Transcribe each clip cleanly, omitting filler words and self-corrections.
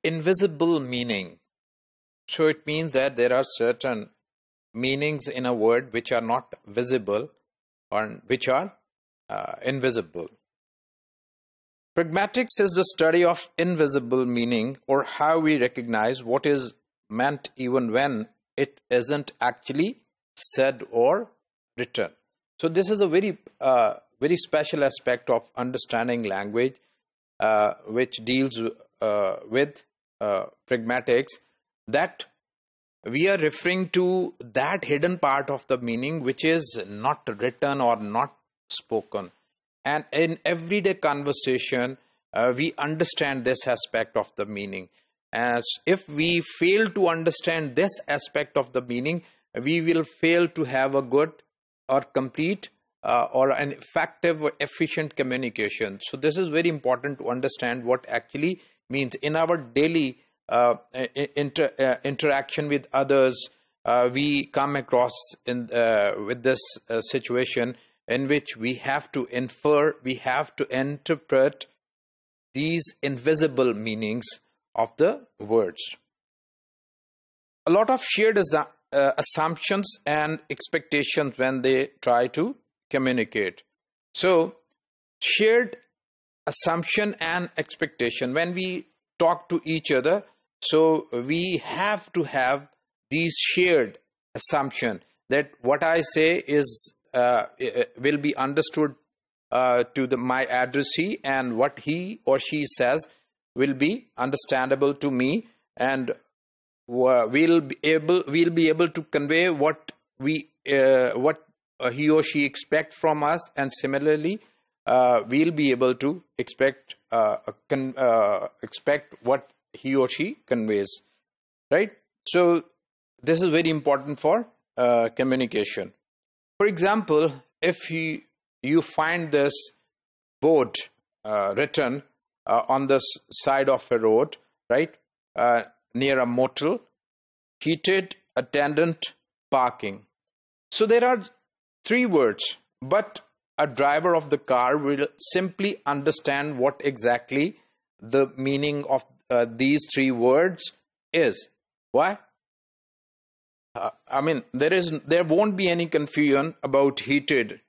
invisible meaning. So it means that there are certain meanings in a word which are not visible or which are invisible. Pragmatics is the study of invisible meaning, or how we recognize what is meant even when it isn't actually said or written. So this is a very special aspect of understanding language, which deals with pragmatics, that we are referring to that hidden part of the meaning which is not written or not spoken. And in everyday conversation, we understand this aspect of the meaning. As if we fail to understand this aspect of the meaning, we will fail to have a good or complete or an effective or efficient communication. So this is very important to understand what actually means in our daily interaction with others. We come across with this situation in which we have to infer, we have to interpret these invisible meanings of the words. A lot of shared assumptions and expectations when they try to communicate. So, shared assumption and expectation. When we talk to each other, so we have to have these shared assumption that what I say is will be understood to my addressee, and what he or she says will be understandable to me, and we'll be able to convey what he or she expect from us, and similarly we'll be able to expect what he or she conveys, right? So this is very important for communication. For example, if you find this board written on the side of a road, right, near a motel, heated, attendant, parking. So there are 3 words, but a driver of the car will simply understand what exactly the meaning of these 3 words is. Why? I mean, there won't be any confusion about heated.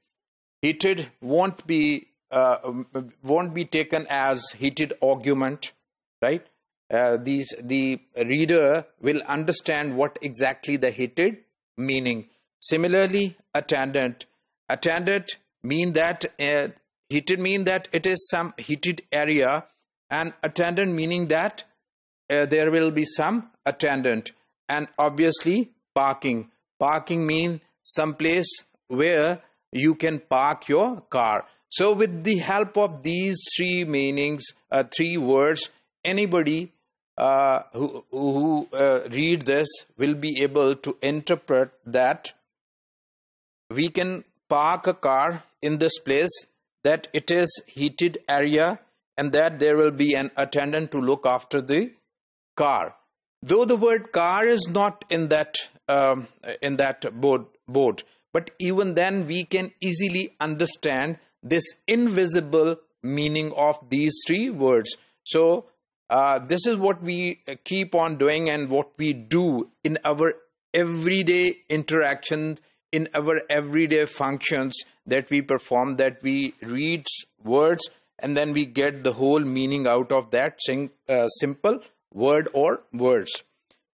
Heated won't be taken as heated argument, right? The reader will understand what exactly the heated meaning. Similarly, attendant mean that heated mean that it is some heated area, and attendant meaning that there will be some attendant. And obviously, parking mean some place where you can park your car. So with the help of these 3 meanings, 3 words, anybody who read this will be able to interpret that we can park a car in this place, that it is heated area, and that there will be an attendant to look after the car. Though the word car is not in that board, but even then we can easily understand this invisible meaning of these 3 words. So this is what we keep on doing, and what we do in our everyday interactions, in our everyday functions that we perform, that we read words and then we get the whole meaning out of that simple word or words.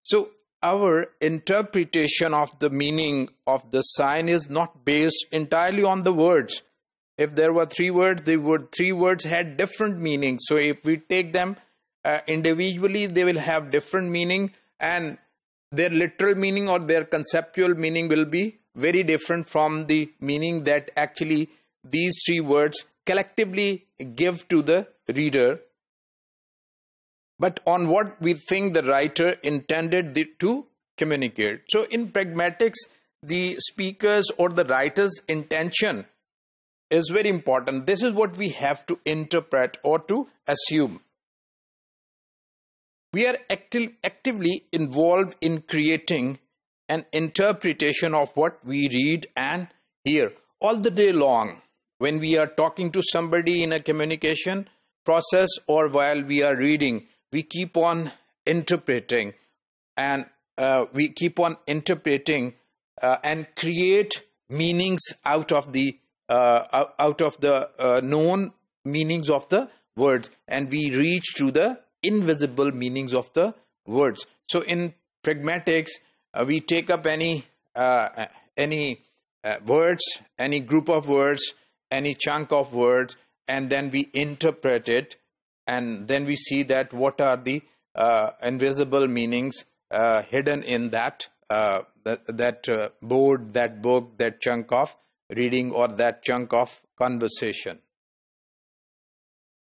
So our interpretation of the meaning of the sign is not based entirely on the words. If there were 3 words, the 3 words had different meanings. So if we take them individually, they will have different meaning, and their literal meaning or their conceptual meaning will be very different from the meaning that actually these 3 words collectively give to the reader, but on what we think the writer intended to communicate. So in pragmatics, the speaker's or the writer's intention is very important. This is what we have to interpret or to assume. We are actively involved in creating an interpretation of what we read and hear all the day long. When we are talking to somebody in a communication process, or while we are reading, we keep on interpreting, and we keep on interpreting and create meanings out of the known meanings of the words, and we reach to the invisible meanings of the words. So in pragmatics, we take up any words, any group of words, any chunk of words, and then we interpret it, and then we see that what are the invisible meanings hidden in that board, that book, that chunk of reading, or that chunk of conversation.